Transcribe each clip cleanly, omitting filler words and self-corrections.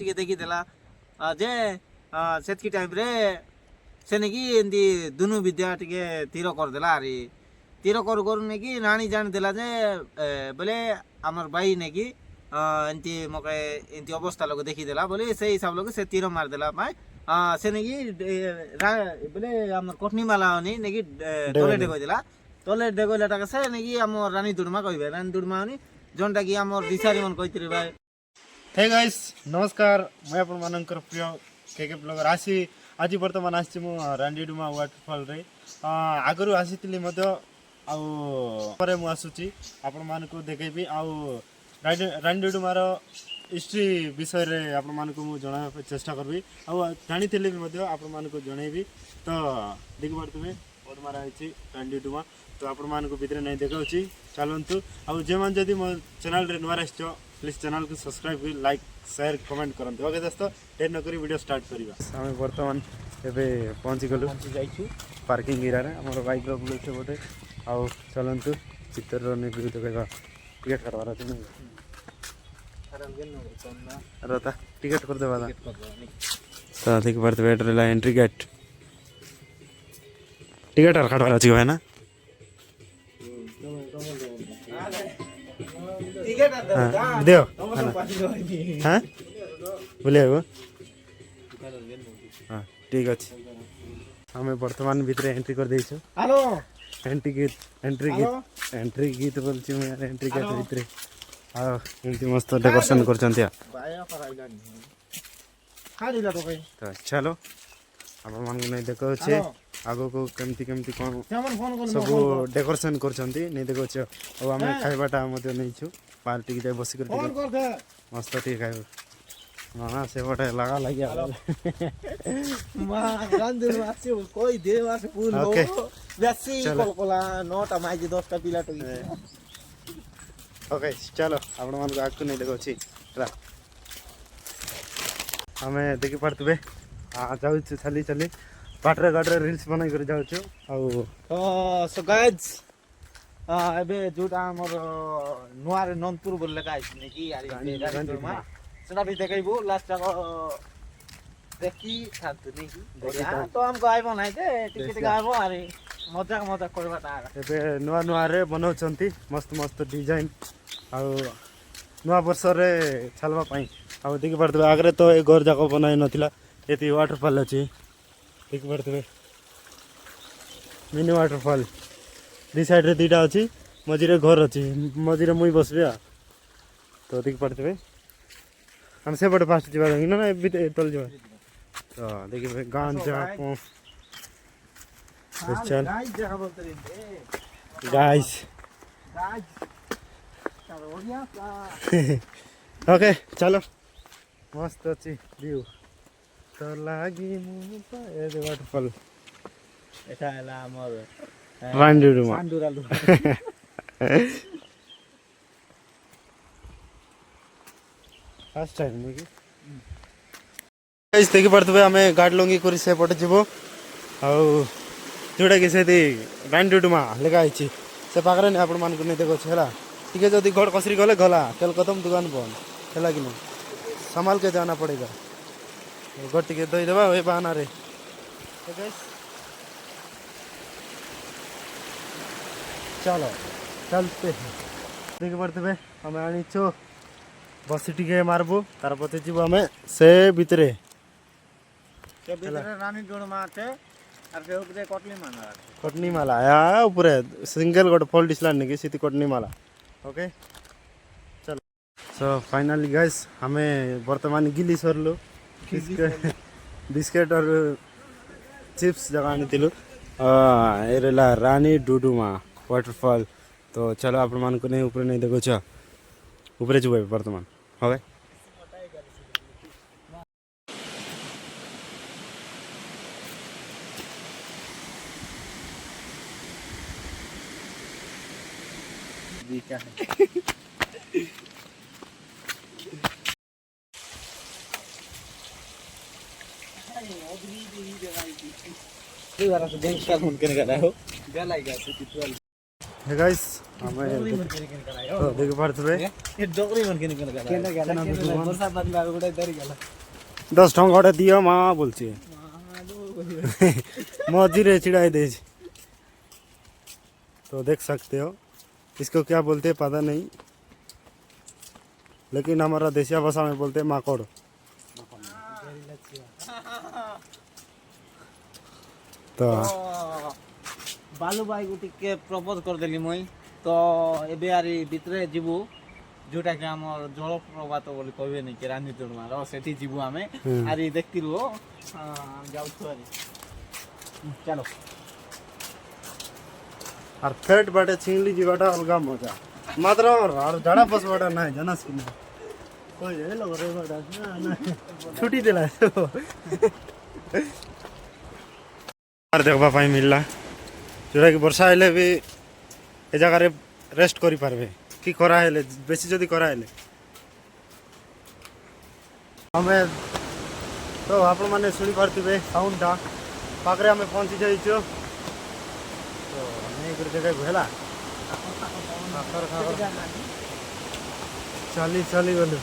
ଟିକେ ଦେଖିଦେଲା ଯେ ସେତିକି ଟାଇମ୍ରେ ସେ ନେଇକି ଏମିତି ଦୁନୁ ବିଦ୍ୟା ଟିକେ ତୀର କରିଦେଲା ଆରି ତୀର କରୁ କରୁ ନେଇକି ରାଣୀ ଜାଣିଦେଲା ଯେ ବୋଲେ ଆମର ଭାଇ ନେଇକି ଏମିତି ମକେ ଏମିତି ଅବସ୍ଥା ଲୋକ ଦେଖିଦେଲା ବୋଲି ସେଇ ହିସାବ ଲୋକ ସେ ତୀର ମାରିଦେଲା ପାଇଁ ସେ ନେଇକି ବୋଲେ ଆମର କଟନୀମାଲା ନେଇକି ତଲେ ଡେଗେଇଦେଲା ତଲେ ଡେଗେଇଲାଟାକେ ସେ ନେଇକି ଆମ ରାନୀ ଦୁର୍ମା କହିବେ ରାନୀ ଦୁର୍ମା जोनटा कि आम दिशारी मन कही भाई। हे गाइस नमस्कार मैं आपनकर प्रिय के ब्लॉगर आसी आज बर्तमान आसी रांडीडुमा वाटरफॉल रे आगरू आसी आसूची आपण मानक देखेबी रांडीडुमार हिस्ट्री विषय रे आपण मानक मु जणा चेष्टा करबी जानी भी आपण मानक जणेबी तो देखि पारतबे बहुत मारा है रांडीडुमा तो आपण मानक भितर नहीं देखाउची चलतु आउ जे मन जदि मो चैनल रे नुआ आछो प्लीज चैनल को सब्सक्राइब कर लाइक शेयर कमेंट करंतु। ओके दोस्तों टेन न करी वीडियो स्टार्ट करिबा। हम वर्तमान एबे पहुंची गलु जाइछु पार्किंग एरिया रे हमर बाइक रो बुले छे बोटे आउ चलंतु चित्र रो ने भी देखेगा टिकट करवार छै नहीं रता टिकट कर देबा तो देख परते वेट रे एंट्री गेट टिकट काटवार अछि है ना देव हाँ बोले हाँ ठीक अच्छे आम बर्तमान भितर एंट्री कर देइछु एंट्री गीत बोलছি एंट्री गेट भितर एमती मस्त डेकोरेशन करछंती तो चलो आप मन नहीं देखो आगो को केमती केमती कौन सब डेकोरेशन करछंती नहीं देखो अब आम खाइबाटा नहीं छु पार्टी की बस कर मस्त ठीक खाइब ना से बटे लगा लगे कोई देवा से फूल हो बेसी कोला 9टा माइजी 10टा पिला तो ओके चलो आपण मन को आकु नहीं देखो छी हमें देखि पारतबे जाउ चली चली बाटरे गाटरे रील्स बनाई कर जाउ छु आ सो गाइस एबे जोटा हमर नुआरे नंदपुर बोल लगा है कि यार सेटा भी देखैबो लास्ट तक देखी थात नहीं कि तो हमको आइबो नहीं जे टिकट गाइबो अरे मजाक मजाक करबाटा एबे नुआ नुआरे बनाउछंती मस्त मस्त डिजाइन आ नुआ वर्ष रे छलवा पई आ देखि परतबे आगरे तो ए घर जाको बनाई नथिला एती वाटरफॉल अछि देखि परतबे मिनी वाटरफॉल दी साइड रे दीटा अछि मझिरे घर अछि मझिरे मुई बसबे तो देख पड़ते हम से बड़े फास्ट जीवा ना ना भी तल जीवा तो देखिए गांजा को चल गाइस ओके चलो मस्त अछि व्यू तो लागी मु ए वाटरफॉल एटा हला हमर रांडीडुमा फर्स्ट टाइम मुगी गाइस देखि परतबे हमें गाड लोंगी करी से पटे जीवो आ जोडा के से रांडीडुमा लगा आइछि से पागरे ने आपण मान को नहीं देखो छला ठीक है जदी गड़ कसरी गले गला तेल खत्म दुकान बंद हैला कि नहीं संभाल के जाना पड़ेगा गड़ टिके दई देबा ओए बहाना रे तो गाइस चलो चलते हैं देख पड़ते हमें आनी छो बस टिके मारबो तार पते जीव हमें से भितरे रानी डुमा आते और से ऊपर कटनी माला या ऊपर सिंगल गोट फॉल डिसला नहीं सीधी कटनी माला ओके चलो सो फाइनली गाइस हमें वर्तमान गिली सरलु बिस्किट और चिप्स जगह आनी थिलु एरेला रानी डुडुमा वाटरफॉल तो चलो आप मान को नहीं ऊपर नहीं देखो ऊपर जुए वर्तमान हवे हे गाइस हमें तो देख पारथबे ए डोगरी मन केन केन वर्षा पानी लागो गोटे धरि गेला 10 टंका दियो माँ बोलছি मौजी चिड़ाई दे तो देख सकते हो इसको क्या बोलते हैं पता नहीं लेकिन हमारा देसिया भाषा में बोलते हैं माकोड़ तो बालू भाई को टिके प्रपोज कर देली मुई तो एबे आरी भितरे जीवु जोटा कि हमर जलप्रपात बोली कहबे नहीं कि रानी तोड़मार सेठी जीवु हमें आरी देखतिलु जाउ आरी चलो और फेट बाटे चिंगली जीवाटा अलगा मजा मात्र और जड़ा पस बाटा नहीं जाना सीन कोई रे लो रे बाटा ना छुट्टी दिला और देखबा पाई मिलला जोटा कि वर्षा हेले भी ए जगह रे रेस्ट करि पारबे कि करा हेले बेसी जदी करा हेले हमें तो आपण माने सुनी पारथिबे साउंड दा पाकरे हमें पहुंची जाइछो तो नहीं कर जगह भेला चली चली गलु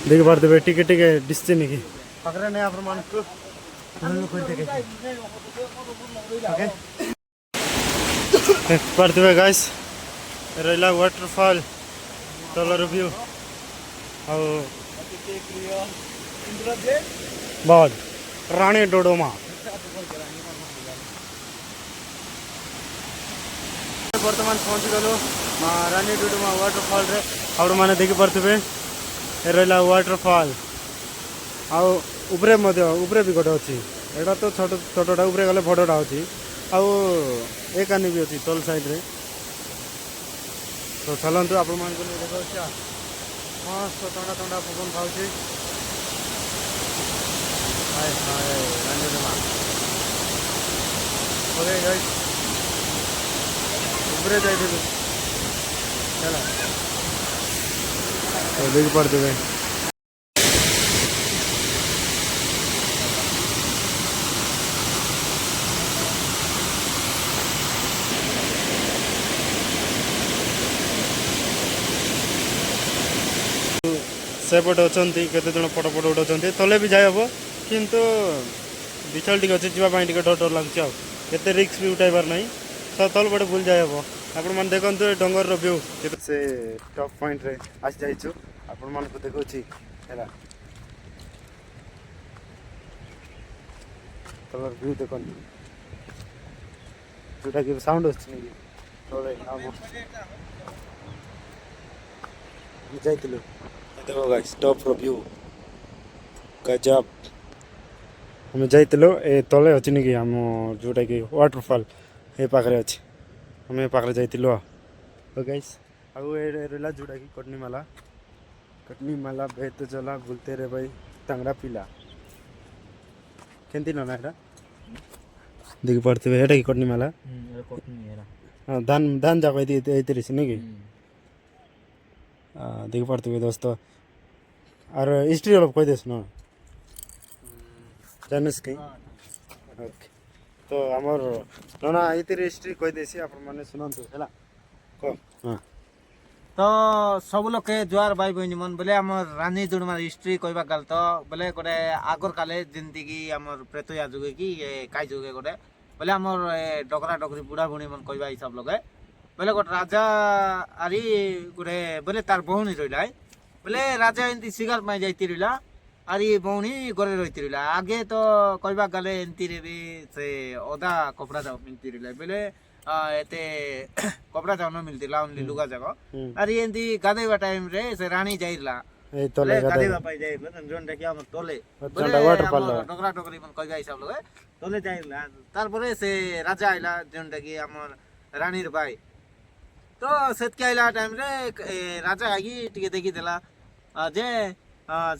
देख पारथिबे टिके टिके डिस्चे निकी पाकरे ने आपण मान को पारथिबे गाइस रेला वाटरफॉल तलर व्यू और बहुत रानी डोडोमा बर्तमान पहुँची गलु रानी डोडोमा वाटरफॉल रे और माने देखि पारथिबे रेला वाटरफॉल आउ उपरे मध्य उपरे भी गोटे अच्छी एटा तो छोट छोटा उपरे गले बड़टा अच्छी आउ एक आनी भी अच्छी तल साइड रे तो चलतु आप देखा मस्त ठंडा ठंडा पवन खाऊँ उपरे जाइए चला देख पड़ते सेपटे अच्छा केते जन फटो फटो उठाते तले भी जाए हम किंतु विचल टी अच्छे जावाई टे डर डर लगे आते रिक्स भी उठाइबार ना तो तल पटे बुल जाए हम आपण मैंने देखते डंगर व्यू से टॉप पॉइंट रे आसी जाइछु आपण मान को देखौछि हैला तलर व्यू देखन जोटा कि साउंड होछि नि तले हम जाइतिलु देखो गाइस टॉप व्यू गजब हमें जाइतिलो ए तले अछि नि कि हम जोटा कि वाटरफॉल ए पाखरे अछि हमें पाखरे जाइतिलो तो गाइस आउ ए रेला जोटा कि कटनी माला भेत चला बुलते रे भाई टांगरा पिला केंती नना एटा देख पड़ते एटा कि कटनी माला हां धान जाको एते रे कि देख पड़ते दोस्तों और हिस्ट्री ऑफ कोई देश ना जानस के ओके तो हमर नना इतिर हिस्ट्री कोई देसी आपण माने सुनंतु हैला को हां तो सब लोग के जुआर भाई बहन मन बोले हमर रानी दुडमार हिस्ट्री कहबा गल तो बोले गोटे आगर काले जिंदगी की हमर प्रेतया जुगे की काई जुगे गोटे बोले हमर डगरा डगरी बुढ़ा बुढ़ी मन कहबा हिसाब लगे बोले गोटे राजा आरी गोटे बोले तार बहुनी रहिला बोले राजा एंती शिकार पाई जाइती रहिला आरी बहुनी घरे रहिती रहिला आगे तो कहबा गले एंती रे भी से ओदा कपड़ा जाव मिलती रहिला बोले एते कपड़ा जाव न मिलतिला ओनली लुगा जगह आरी एंती गादेवा टाइम रे से रानी जाइला ए तले गादेवा पाई जाइला जोन देखि हम तले बोले वाटरफॉल डगरा डगरी मन कहबा हिसाब लगे तले जाइला तार परे से राजा आइला जोन देखि हमर रानीर भाई तो सेतकी आइला टाइम रे राजा आगी टिके देखि देला जे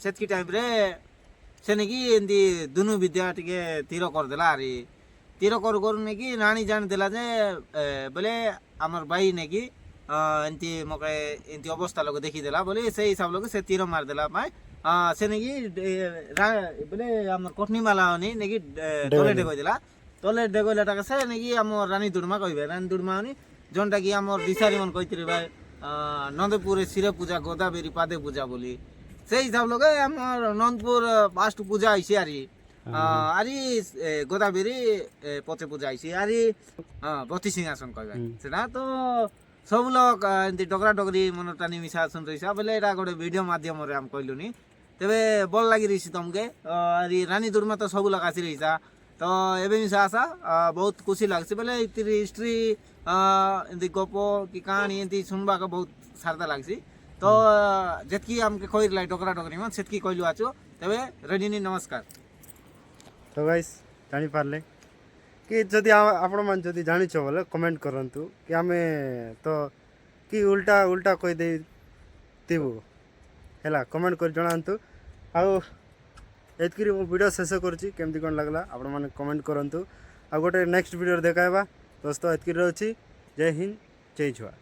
सेतकी टाइम रे से नेकी एंती दुनु विद्या टिके तीर कर देला आरी तीर कर नेकी रानी जान देला जे बोले हमर भाई नेकी ଏମିତି ମକେ ଏମିତି ଅବସ୍ଥା ଲୋକ ଦେଖିଦେଲା ବୋଲି ସେଇ ହିସାବ ଲୋକ ସେ ତୀର ମାରିଦେଲା ପାଇଁ ସେ ନେଇକି ବୋଲେ ଆମର କଟନୀମାଲା ନେଇକି ତଲେ ଡେଗଇଦେଲା ତଲେ ଡେଗଇଲାଟାକେ ସେ ନେଇକି ଆମ ରାନୀ ଦୁର୍ମା କହିବେ ରାନୀ ଦୁର୍ମା ଯୋଉଟା କି ଆମର ଦିଶାରୀ ମାନେ କହିଥିଲେ ଭାଇ ନନ୍ଦପୁରରେ ଶିର ପୂଜା ଗୋଦାବେରୀ ପାଦେ ପୂଜା ବୋଲି ସେଇ ହିସାବ ଲୋକ ଆମର ନନ୍ଦପୁର ଫାଷ୍ଟ ପୂଜା ହେଇଛି ଆରି ଗୋଦାବେରୀ ପଛେ ପୂଜା ହେଇଛି ଆରି ବତି ସିଂହାସନ କହିବେ ସେଟା ତ ସବୁ ଲୋକ ଏମିତି ଡଗରା ଡଗରି ମନଟାନି ମିଶା ଆସନ ରହିଛା ବୋଲେ ଏଇଟା ଗୋଟେ ଭିଡ଼ିଓ ମାଧ୍ୟମରେ ଆମେ କହିଲୁନି ତେବେ ଭଲ ଲାଗି ରହିଛି ତମକେ ଆରି ରାନୀ ଦୁର୍ମା ତ ସବୁ ଲୋକ ଆସି ରହିଛା ତ ଏବେ ମିଶା ଆସା ବହୁତ ଖୁସି ଲାଗୁଛି ବୋଲେ ଏଥିରେ ହିଷ୍ଟ୍ରି ଏମିତି ଗପ କି କାହାଣୀ ଏମିତି ଶୁଣବାକେ ବହୁତ ସାରଦା ଲାଗ୍ସି ତ ଯେତିକି ଆମକେ କହିଲା ଡଗରା ଡଗରି ମାନେ ସେତିକି କହିଲୁ ଆଛୁ ତେବେ ରେଡିନି ନମସ୍କାର। ତ ଗାଇସ୍ ଜାଣିପାରିଲେ କି ଯଦି ଆପଣମାନେ ଯଦି ଜାଣିଛ ବୋଲେ କମେଣ୍ଟ କରନ୍ତୁ କି ଆମେ ତ କି ଉଲ୍ଟା କହିଦେଇଥିବୁ ହେଲା କମେଣ୍ଟ କରି ଜଣାନ୍ତୁ ଆଉ ଏତିକିରି ମୁଁ ଭିଡ଼ିଓ ଶେଷ କରୁଛି କେମିତି କ'ଣ ଲାଗିଲା ଆପଣମାନେ କମେଣ୍ଟ କରନ୍ତୁ ଆଉ ଗୋଟେ ନେକ୍ସଟ ଭିଡ଼ିଓରେ ଦେଖାଇବା ଦୋସ୍ତ ଏତିକିରେ ଅଛି ଜୟ ହିନ୍ଦ ଜୟ ଜୁହାର।